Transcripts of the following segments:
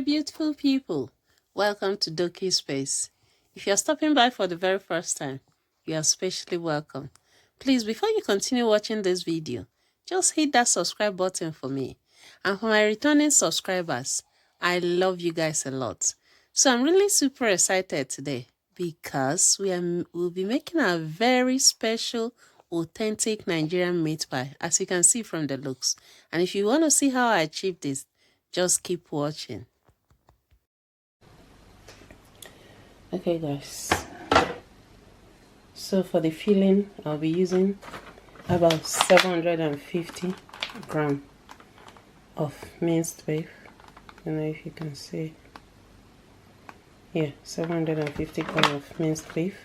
my beautiful people, welcome to Doki Space. If you're stopping by for the very first time, you are especially welcome. Please, before you continue watching this video, just hit that subscribe button for me. And for my returning subscribers, I love you guys a lot. So I'm really super excited today because we'll be making a very special, authentic Nigerian meat pie, as you can see from the looks. And if you want to see how I achieved this, just keep watching. Okay guys, so for the filling I'll be using about 750 grams of minced beef. I don't know if you can see. Yeah, 750 grams of minced beef.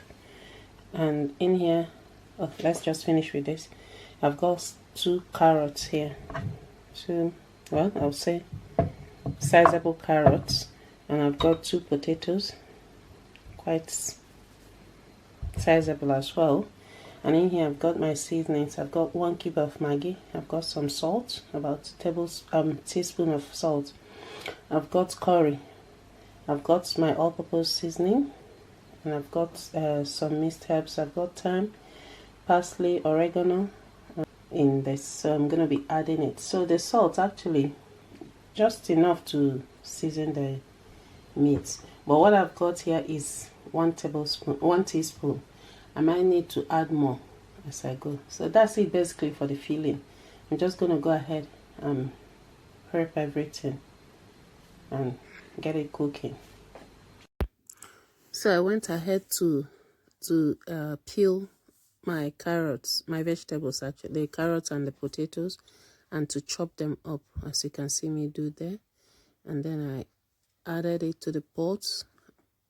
And in here, let's just finish with this. I've got 2 carrots here. Well, I'll say sizable carrots, and I've got 2 potatoes, quite sizable as well. And in here I've got my seasonings. I've got 1 cube of Maggi. I've got some salt, about teaspoon of salt. I've got curry. I've got my all-purpose seasoning, and I've got some minced herbs. I've got thyme, parsley, oregano in this, so I'm going to be adding it. So the salt actually just enough to season the meat, but what I've got here is 1 teaspoon. I might need to add more as I go. So that's it basically for the filling. I'm just going to go ahead and prep everything and get it cooking. So I went ahead to peel my carrots, my vegetables actually, the carrots and the potatoes, and to chop them up, as you can see me do there. And then I added it to the pot,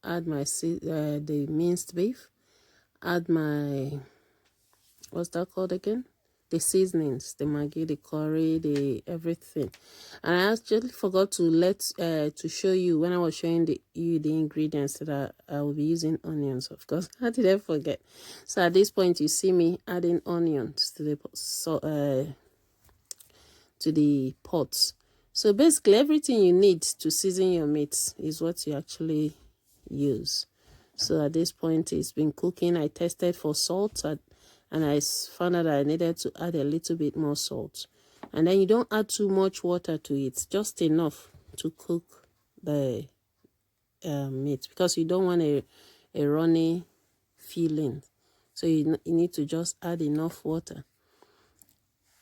add my the minced beef, add my, what's that called again? The seasonings, the Maggi, the curry, the everything. And I actually forgot to show you when I was showing you the ingredients that I will be using onions, of course. How did I forget? So at this point you see me adding onions to the pots. So basically everything you need to season your meat is what you actually use. So at this point it's been cooking. I tested for salt and I found out I needed to add a little bit more salt. And then you don't add too much water to it, just enough to cook the meat, because you don't want a runny filling. So you need to just add enough water.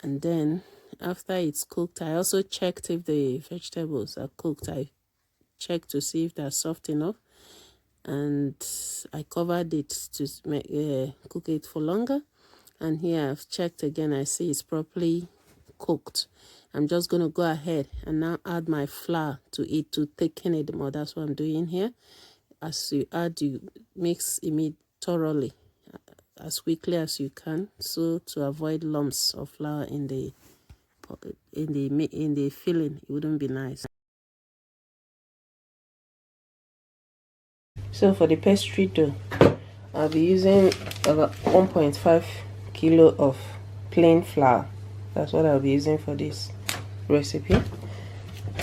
And then after it's cooked, I also checked if the vegetables are cooked. I checked to see if they're soft enough, and I covered it to cook it for longer. And here I've checked again, I see it's properly cooked. I'm just going to go ahead and now add my flour to it to thicken it more. That's what I'm doing here. As you add, you mix it thoroughly as quickly as you can, so to avoid lumps of flour in the filling. It wouldn't be nice. So for the pastry dough, I'll be using about 1.5 kilo of plain flour. That's what I'll be using for this recipe.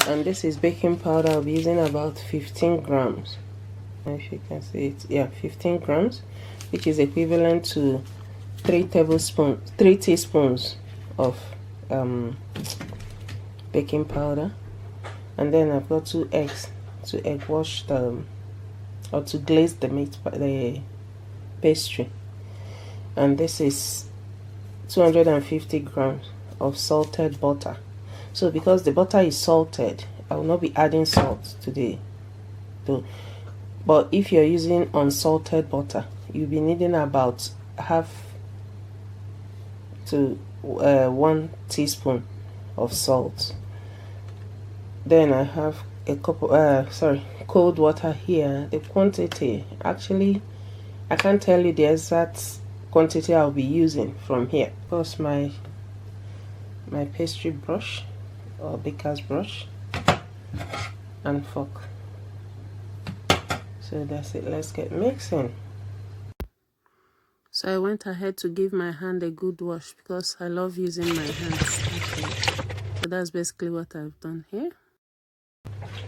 And this is baking powder. I'll be using about 15 grams. If you can see it, yeah, 15 grams, which is equivalent to 3 teaspoons of baking powder. And then I've got 2 eggs to egg wash or to glaze the pastry. And this is 250 grams of salted butter. So because the butter is salted, I will not be adding salt to the dough. But if you're using unsalted butter, you'll be needing about half to 1 teaspoon of salt. Then I have a couple cold water here. The quantity, actually I can't tell you the exact quantity I'll be using from here. Of course, my pastry brush or baker's brush and fork. So that's it. Let's get mixing. So I went ahead to give my hand a good wash because I love using my hands actually. So that's basically what I've done here.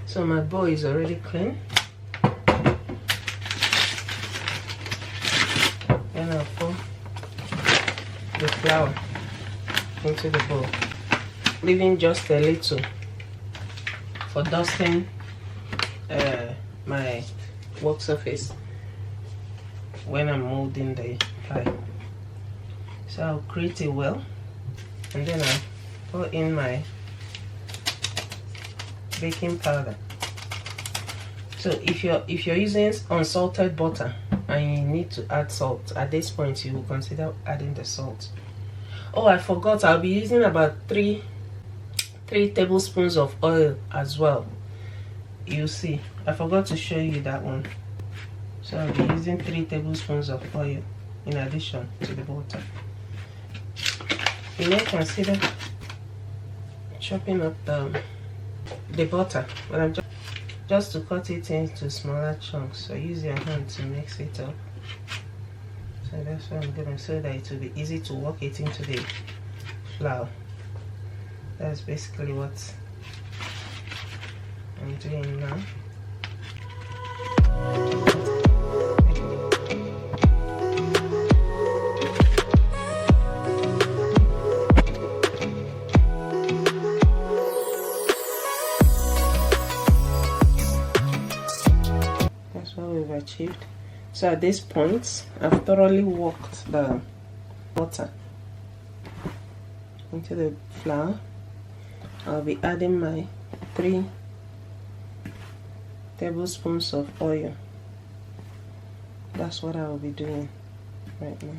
So my bowl is already clean. Then I'll pour the flour into the bowl, leaving just a little for dusting my work surface when I'm molding the pie. So I'll create a well, and then I'll pour in my baking powder. So if you're using unsalted butter and you need to add salt, at this point you will consider adding the salt. Oh, I forgot, I'll be using about 3 tablespoons of oil as well. You see, I forgot to show you that one. So I'll be using 3 tablespoons of oil in addition to the butter. You may consider chopping up the butter, but I'm just to cut it into smaller chunks. So use your hand to mix it up. So that's what I'm doing, so that it will be easy to work it into the flour. That's basically what I'm doing now. That's what we've achieved. So at this point, I've thoroughly worked the butter into the flour. I'll be adding my 3 tablespoons of oil. That's what I will be doing right now.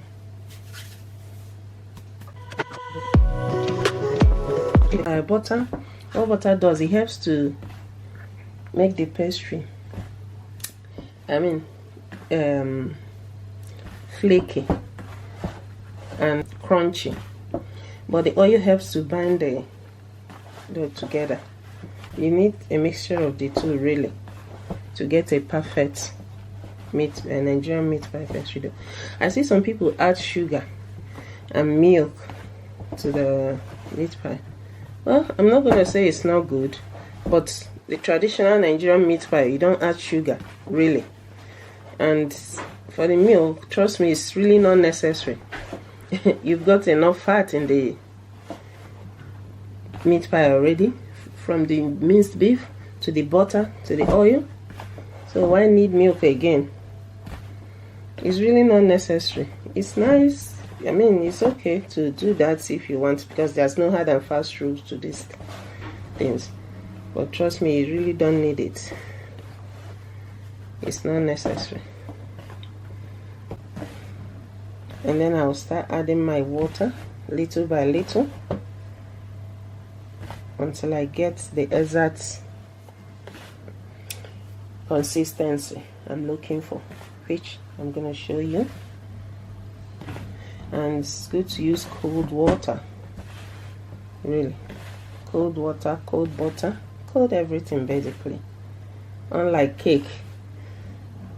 Butter, what butter does, it helps to make the pastry, flaky and crunchy, but the oil helps to bind the dough together. You need a mixture of the two really to get a perfect Nigerian meat pie pastry dough. I see some people add sugar and milk to the meat pie. Well, I'm not going to say it's not good, but the traditional Nigerian meat pie, you don't add sugar really. And for the milk, trust me, it's really not necessary. You've got enough fat in the meat pie already, from the minced beef to the butter to the oil. So why need milk again? It's really not necessary. It's nice, it's okay to do that if you want, because there's no hard and fast rules to these things. But trust me, you really don't need it. It's not necessary. And then I'll start adding my water little by little until I get the exact consistency I'm looking for, which I'm going to show you. And it's good to use cold water, really. Cold water, cold butter, cold everything basically. Unlike cake,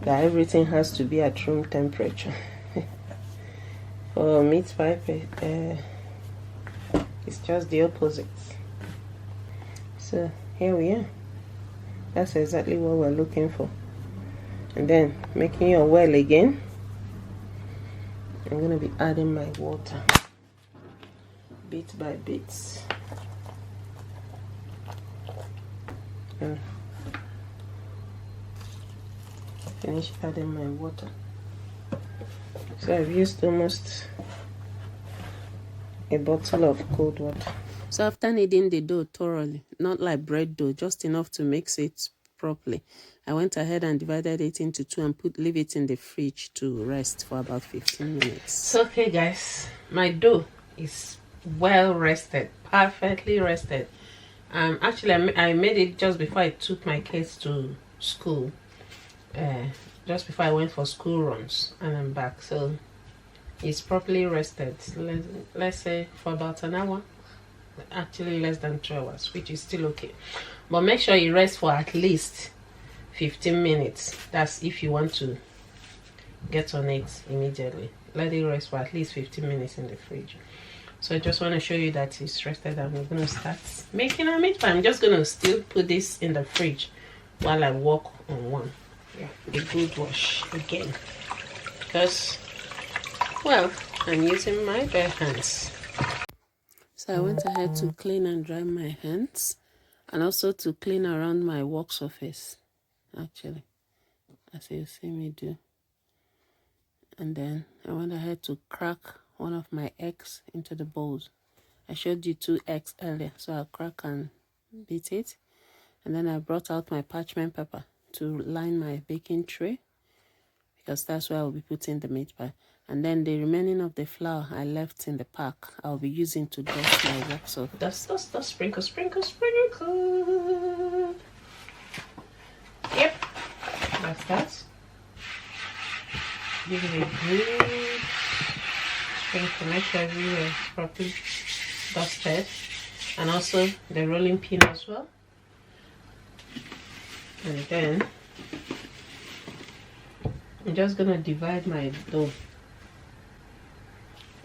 that everything has to be at room temperature. For meat pie, it's just the opposite. So here we are. That's exactly what we're looking for. And then making your well again, I'm going to be adding my water bit by bit. And finish adding my water. So I've used almost a bottle of cold water. So after kneading the dough thoroughly, not like bread dough, just enough to mix it properly, I went ahead and divided it into 2 and leave it in the fridge to rest for about 15 minutes. So okay guys, my dough is well rested, perfectly rested. Actually I made it just before I took my kids to school, just before I went for school runs, and I'm back. So it's properly rested, let's say for about an hour, actually less than 2 hours, which is still okay. But make sure you rest for at least 15 minutes. That's if you want to get on it immediately. Let it rest for at least 15 minutes in the fridge. So I just want to show you that it's rested, and we're going to start making our meat pie. I'm just going to still put this in the fridge while I work on one. Yeah, a good wash again, because, well, I'm using my bare hands. So I went ahead to clean and dry my hands, and also to clean around my work surface, actually, as you see me do. And then I went ahead to crack one of my eggs into the bowls. I showed you 2 eggs earlier, so I'll crack and beat it. And then I brought out my parchment paper to line my baking tray, because that's where I'll be putting the meat pie. And then the remaining of the flour I left in the pack, I'll be using to dust my work. So dust, sprinkle, sprinkle, sprinkle. Yep, that's that. Give it a good sprinkle, make sure everywhere is properly dusted. And also the rolling pin as well. And then I'm just gonna divide my dough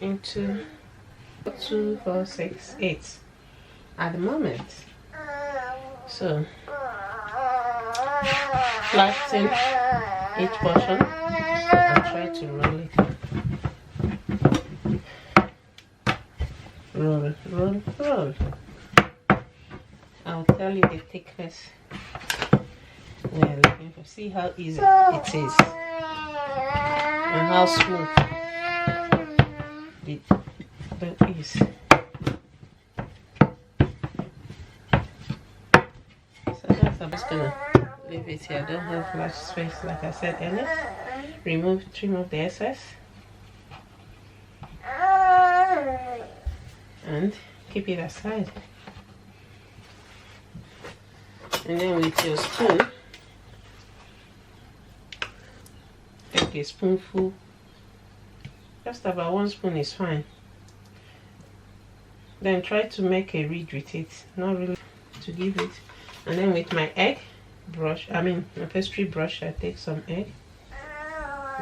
into 2, 4, 6, 8 at the moment. So flatten each portion and try to roll it. Roll, roll, roll. I'll tell you the thickness we are looking for. See how easy it is and how smooth the dough is. So that's, I'm just gonna leave it here. I don't have much space, like I said earlier. Trim off the excess and keep it aside. And then with your spoon, take a spoonful, just about 1 spoon is fine. Then try to make a ridge with it, not really to give it. And then with my egg brush, my pastry brush, I take some egg,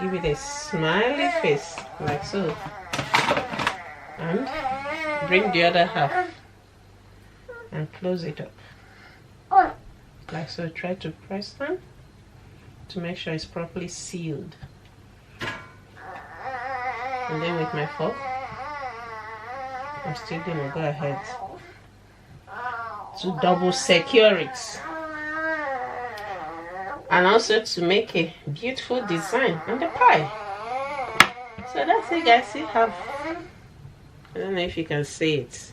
give it a smiley face like so, and bring the other half and close it up like so. Try to press them to make sure it's properly sealed. And then with my fork, I'm still gonna go ahead to double secure it, and also to make a beautiful design on the pie. So that's it, guys. See how, I don't know if you can see it,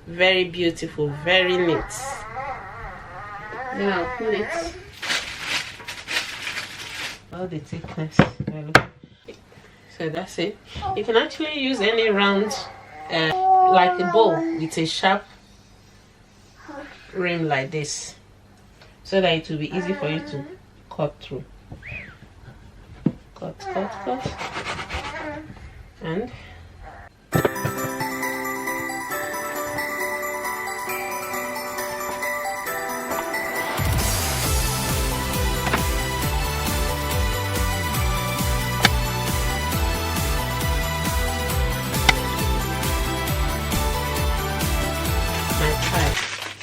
very beautiful, very neat. Then I'll put it all the thickness. So that's it. You can actually use any round like a bowl with a sharp rim like this, so that it will be easy for you to cut through. Cut, cut, cut, and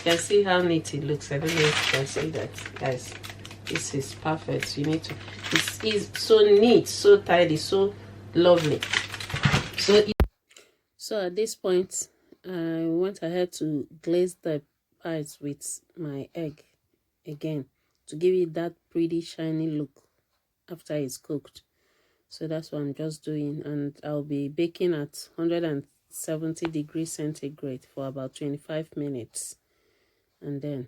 you can see how neat it looks. I don't know if you can see that, guys. This is perfect. You need to, it is so neat, so tidy, so lovely. So at this point, I went ahead to glaze the pies with my egg again to give it that pretty shiny look after it's cooked. So that's what I'm just doing, and I'll be baking at 170 degrees centigrade for about 25 minutes. And then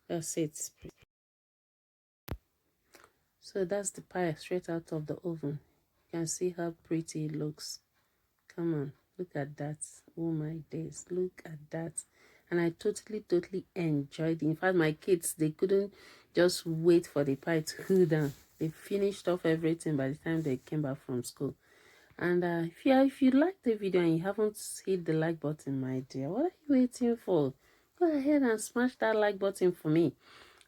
that's it. So that's the pie straight out of the oven. You can see how pretty it looks. Come on, look at that. Oh my days, look at that. And I totally enjoyed it. In fact, my kids, they couldn't just wait for the pie to cool down. They finished off everything by the time they came back from school. And if you like the video and you haven't hit the like button, my dear, what are you waiting for? Go ahead and smash that like button for me.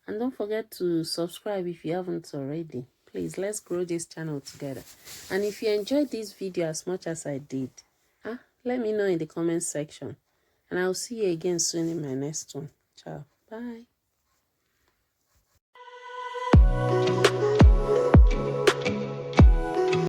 And don't forget to subscribe if you haven't already. Please, let's grow this channel together. And if you enjoyed this video as much as I did, let me know in the comment section. And I'll see you again soon in my next one. Ciao. Bye.